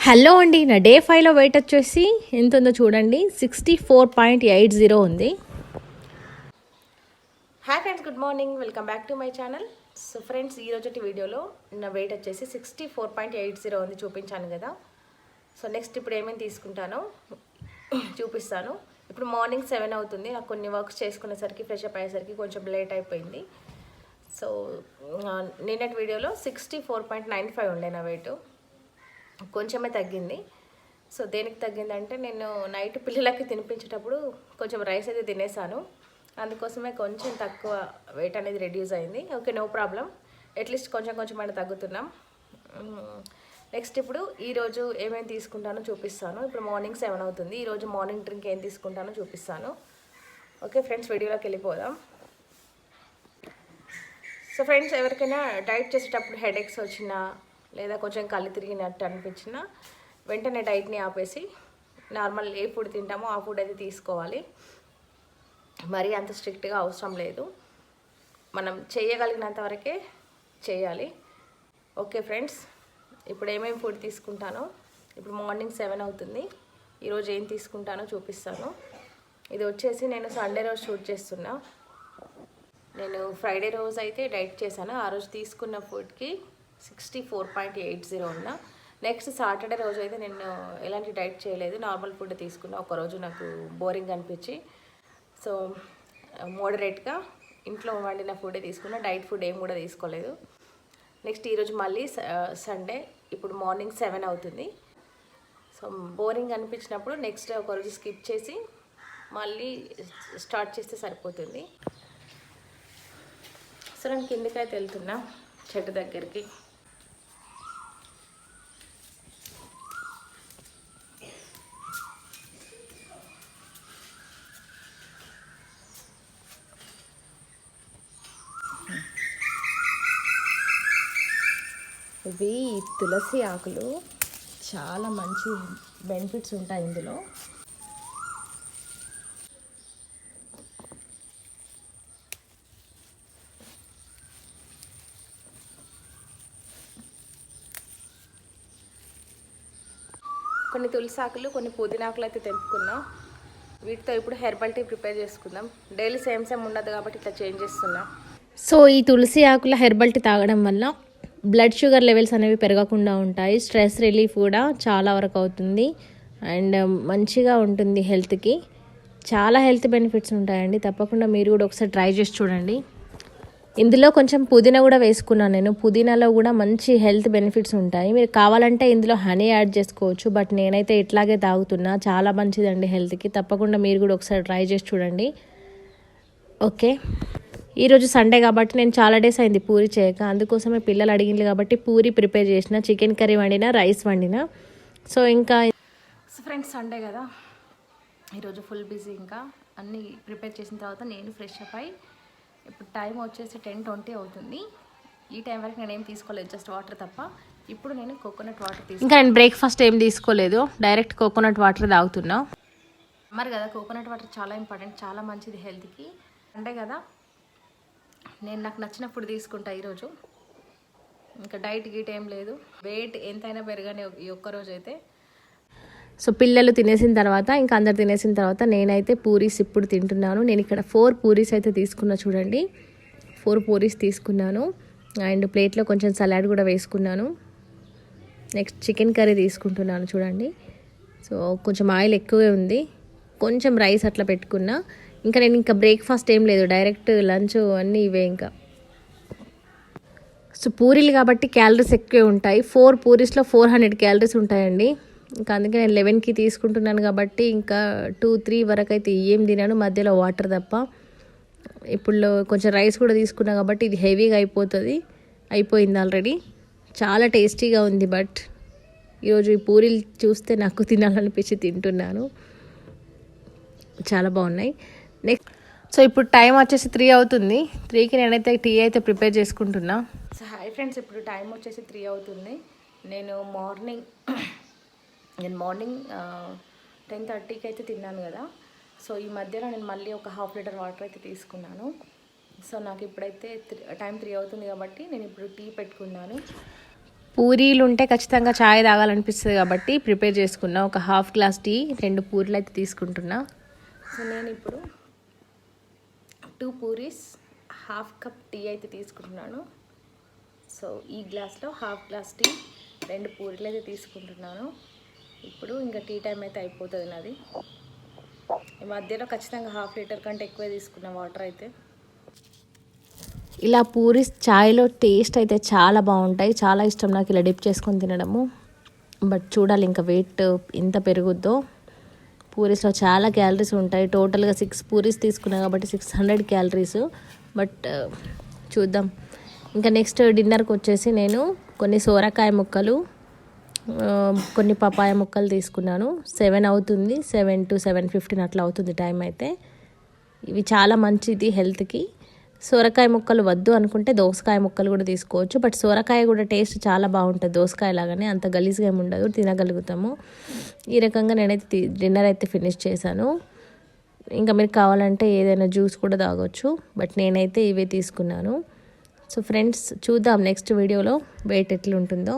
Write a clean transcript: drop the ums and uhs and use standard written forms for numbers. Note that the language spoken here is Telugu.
హలో అండి, నా డే 5లో వెయిట్ వచ్చేసి ఎంత ఉందో చూడండి, 64.80 ఉంది. Hi friends, good morning, welcome back to my channel. So friends, ఈరోజు వీడియోలో నా వెయిట్ వచ్చేసి 64.80 ఉంది, చూపించాను కదా. సో నెక్స్ట్ ఇప్పుడు ఏమేమి తీసుకుంటానో చూపిస్తాను. ఇప్పుడు మార్నింగ్ 7 అవుతుంది. నాకు కొన్ని వర్క్స్ చేసుకునేసరికి ఫ్రెష్ అప్ అయ్యేసరికి కొంచెం లేట్ అయిపోయింది. సో నిన్నటి వీడియోలో 64.95 ఉండే నా వెయిట్, కొంచెమే తగ్గింది. సో దేనికి తగ్గిందంటే, నేను నైట్ పిల్లలకి తినిపించేటప్పుడు కొంచెం రైస్ అయితే తినేసాను, అందుకోసమే కొంచెం తక్కువ వెయిట్ అనేది రెడ్యూస్ అయింది. ఓకే, నో ప్రాబ్లం, అట్లీస్ట్ కొంచెం అయినా తగ్గుతున్నాం. నెక్స్ట్ ఇప్పుడు ఈరోజు ఏమేమి తీసుకుంటానో చూపిస్తాను. ఇప్పుడు మార్నింగ్ 7 అవుతుంది. ఈరోజు మార్నింగ్ డ్రింక్ ఏం తీసుకుంటానో చూపిస్తాను. ఓకే ఫ్రెండ్స్, వీడియోలోకి వెళ్ళిపోదాం. సో ఫ్రెండ్స్, ఎవరికైనా డైట్ చేసేటప్పుడు హెడేక్స్ వచ్చినా లేదా కొంచెం కళ్ళు తిరిగినట్టు అనిపించినా వెంటనే డైట్ని ఆపేసి నార్మల్ ఏ ఫుడ్ తింటామో ఆ ఫుడ్ అయితే తీసుకోవాలి. మరీ అంత స్ట్రిక్ట్గా అవసరం లేదు, మనం చేయగలిగినంత వరకే చేయాలి. ఓకే ఫ్రెండ్స్, ఇప్పుడు ఏమేమి ఫుడ్ తీసుకుంటానో, ఇప్పుడు మార్నింగ్ 7 అవుతుంది. ఈరోజు ఏం తీసుకుంటానో చూపిస్తాను. ఇది వచ్చేసి నేను సండే రోజు షూట్ చేస్తున్నా. నేను ఫ్రైడే రోజు అయితే డైట్ చేశాను. ఆ రోజు తీసుకున్న ఫుడ్కి 64.80 ఉన్నా. నెక్స్ట్ సాటర్డే రోజు అయితే నేను ఎలాంటి డైట్ చేయలేదు, నార్మల్ ఫుడ్ తీసుకున్నా. ఒకరోజు నాకు బోరింగ్ అనిపించి సో మోడరేట్గా ఇంట్లో వండిన ఫుడే తీసుకున్నా, డైట్ ఫుడ్ ఏం కూడా తీసుకోలేదు. నెక్స్ట్ ఈరోజు మళ్ళీ సండే, ఇప్పుడు మార్నింగ్ 7 అవుతుంది. సో బోరింగ్ అనిపించినప్పుడు నెక్స్ట్ ఒకరోజు స్కిప్ చేసి మళ్ళీ స్టార్ట్ చేస్తే సరిపోతుంది. సో నేను కిందకైతే వెళ్తున్నా, చెట్టు దగ్గరికి. ఇవి తులసి ఆకులు, చాలా మంచి బెనిఫిట్స్ ఉంటాయి ఇందులో. కొన్ని తులసి ఆకులు, కొన్ని పుదీనాకులు అయితే తెంపుకున్నా. వీటితో ఇప్పుడు హెర్బల్ టీ ప్రిపేర్ చేసుకుందాం. డైలీ సేమ్ ఉండదు కాబట్టి ఇట్లా చేంజ్ చేస్తున్నా. సో ఈ తులసి ఆకుల హెర్బల్ టీ తాగడం వల్ల బ్లడ్ షుగర్ లెవెల్స్ అనేవి పెరగకుండా ఉంటాయి. స్ట్రెస్ రిలీఫ్ కూడా చాలా వరకు అవుతుంది అండ్ మంచిగా ఉంటుంది హెల్త్కి. చాలా హెల్త్ బెనిఫిట్స్ ఉంటాయండి. తప్పకుండా మీరు కూడా ఒకసారి ట్రై చేసి చూడండి. ఇందులో కొంచెం పుదీనా కూడా వేసుకున్నాను నేను. పుదీనాలో కూడా మంచి హెల్త్ బెనిఫిట్స్ ఉంటాయి. మీరు కావాలంటే ఇందులో హనీ యాడ్ చేసుకోవచ్చు, బట్ నేనైతే ఇట్లాగే తాగుతున్నా. చాలా మంచిదండి హెల్త్కి. తప్పకుండా మీరు కూడా ఒకసారి ట్రై చేసి చూడండి. ఓకే, ఈరోజు సండే కాబట్టి నేను చాలా డేస్ అయింది పూరి చేయక, అందుకోసమే పిల్లలు అడిగింది కాబట్టి పూరి ప్రిపేర్ చేసిన, చికెన్ కర్రీ వండిన, రైస్ వండిన. సో ఇంకా ఫ్రెండ్స్ సండే కదా, ఈరోజు ఫుల్ బిజీ. ఇంకా అన్నీ ప్రిపేర్ చేసిన తర్వాత నేను ఫ్రెష్ అప్ అయి, ఇప్పుడు టైం వచ్చేసి 10:20 అవుతుంది. ఈ టైం వరకు నేను ఏం తీసుకోలేదు, జస్ట్ వాటర్ తప్ప. ఇప్పుడు నేను కోకోనట్ వాటర్ ఇంకా నేను బ్రేక్ఫాస్ట్ ఏం తీసుకోలేదు, డైరెక్ట్ కోకోనట్ వాటర్ తాగుతున్నా. మరి కదా, కోకోనట్ వాటర్ చాలా ఇంపార్టెంట్, చాలా మంచిది హెల్త్కి. సండే కదా, నేను నాకు నచ్చిన ఫుడ్ తీసుకుంటా ఈరోజు. ఇంకా డైట్ గీట్ ఏం లేదు, వెయిట్ ఎంతైనా పెరగానే ఈ ఒక్కరోజు అయితే. సో పిల్లలు తినేసిన తర్వాత, ఇంకా అందరు తినేసిన తర్వాత నేనైతే పూరీస్ ఇప్పుడు తింటున్నాను. నేను ఇక్కడ 4 పూరీస్ అయితే తీసుకున్నా చూడండి. 4 పూరీస్ తీసుకున్నాను అండ్ ప్లేట్లో కొంచెం సలాడ్ కూడా వేసుకున్నాను. నెక్స్ట్ చికెన్ కర్రీ తీసుకుంటున్నాను చూడండి. సో కొంచెం ఆయిల్ ఎక్కువే ఉంది, కొంచెం రైస్ అట్లా పెట్టుకున్నా. ఇంకా నేను ఇంకా బ్రేక్ఫాస్ట్ ఏం లేదు, డైరెక్ట్ లంచ్ అన్నీ ఇవే ఇంకా. సో పూరీలు కాబట్టి క్యాలరీస్ ఎక్కువే ఉంటాయి. 4 పూరీస్లో 400 క్యాలరీస్ ఉంటాయండి. ఇంకా అందుకే నేను 11కి తీసుకుంటున్నాను కాబట్టి ఇంకా 2-3 వరకు అయితే ఏం తినాను, మధ్యలో వాటర్ తప్ప. ఇప్పుడు కొంచెం రైస్ కూడా తీసుకున్నాను కాబట్టి ఇది హెవీగా అయిపోయింది ఆల్రెడీ. చాలా టేస్టీగా ఉంది, బట్ ఈరోజు ఈ పూరీలు చూస్తే నాకు తినాలనిపించి తింటున్నాను. చాలా బాగున్నాయి. నెక్స్ట్ సో ఇప్పుడు టైం వచ్చేసి 3 అవుతుంది. 3కి నేనైతే టీ అయితే ప్రిపేర్ చేసుకుంటున్నా. సో హాయ్ ఫ్రెండ్స్, ఇప్పుడు టైం వచ్చేసి 3 అవుతుంది. నేను మార్నింగ్ 10:30కి అయితే తిన్నాను కదా. సో ఈ మధ్యలో నేను మళ్ళీ ఒక 1/2 లీటర్ వాటర్ అయితే తీసుకున్నాను. సో నాకు ఇప్పుడైతే టైం 3 అవుతుంది కాబట్టి నేను ఇప్పుడు టీ పెట్టుకున్నాను. పూరీలు ఉంటే ఖచ్చితంగా చాయ్ తాగాలనిపిస్తుంది కాబట్టి ప్రిపేర్ చేసుకున్నా. ఒక హాఫ్ గ్లాస్ టీ, 2 పూరీలు అయితే తీసుకుంటున్నా. సో నేను ఇప్పుడు 2 పూరీస్, హాఫ్ కప్ టీ అయితే తీసుకుంటున్నాను. సో ఈ గ్లాస్లో హాఫ్ గ్లాస్ టీ, 2 పూరీలు అయితే తీసుకుంటున్నాను. ఇప్పుడు ఇంకా టీ టైం అయితే అయిపోతుంది నాది. ఈ మధ్యలో ఖచ్చితంగా 1/2 లీటర్ కంటే ఎక్కువే తీసుకున్న వాటర్ అయితే. ఇలా పూరీస్ చాయ్లో టేస్ట్ అయితే చాలా బాగుంటాయి. చాలా ఇష్టం నాకు ఇలా డిప్ చేసుకొని తినడము. బట్ చూడాలి ఇంకా వెయిట్ ఎంత పెరుగుద్దో. పూరీస్లో చాలా క్యాలరీస్ ఉంటాయి. టోటల్గా 6 పూరీస్ తీసుకున్నాను కాబట్టి 600 క్యాలరీస్. బట్ చూద్దాం. ఇంకా నెక్స్ట్ డిన్నర్కి వచ్చేసి నేను కొన్ని సోరకాయ ముక్కలు, కొన్ని పపాయ ముక్కలు తీసుకున్నాను. 7 అవుతుంది, 7 to 7:15 అట్లా అవుతుంది టైం అయితే. ఇవి చాలా మంచిది హెల్త్కి. సోరకాయ ముక్కలు వద్దు అనుకుంటే దోసకాయ ముక్కలు కూడా తీసుకోవచ్చు. బట్ సోరకాయ కూడా టేస్ట్ చాలా బాగుంటుంది దోసకాయ లాగానే, అంత గలీజ్గా ఏమి ఉండదు, తినగలుగుతాము. ఈ రకంగా నేనైతే డిన్నర్ అయితే ఫినిష్ చేశాను. ఇంకా మీరు కావాలంటే ఏదైనా జ్యూస్ కూడా తాగొచ్చు. బట్ నేనైతే ఇవే తీసుకున్నాను. సో ఫ్రెండ్స్, చూద్దాం నెక్స్ట్ వీడియోలో వెయిట్ ఎట్లుంటుందో.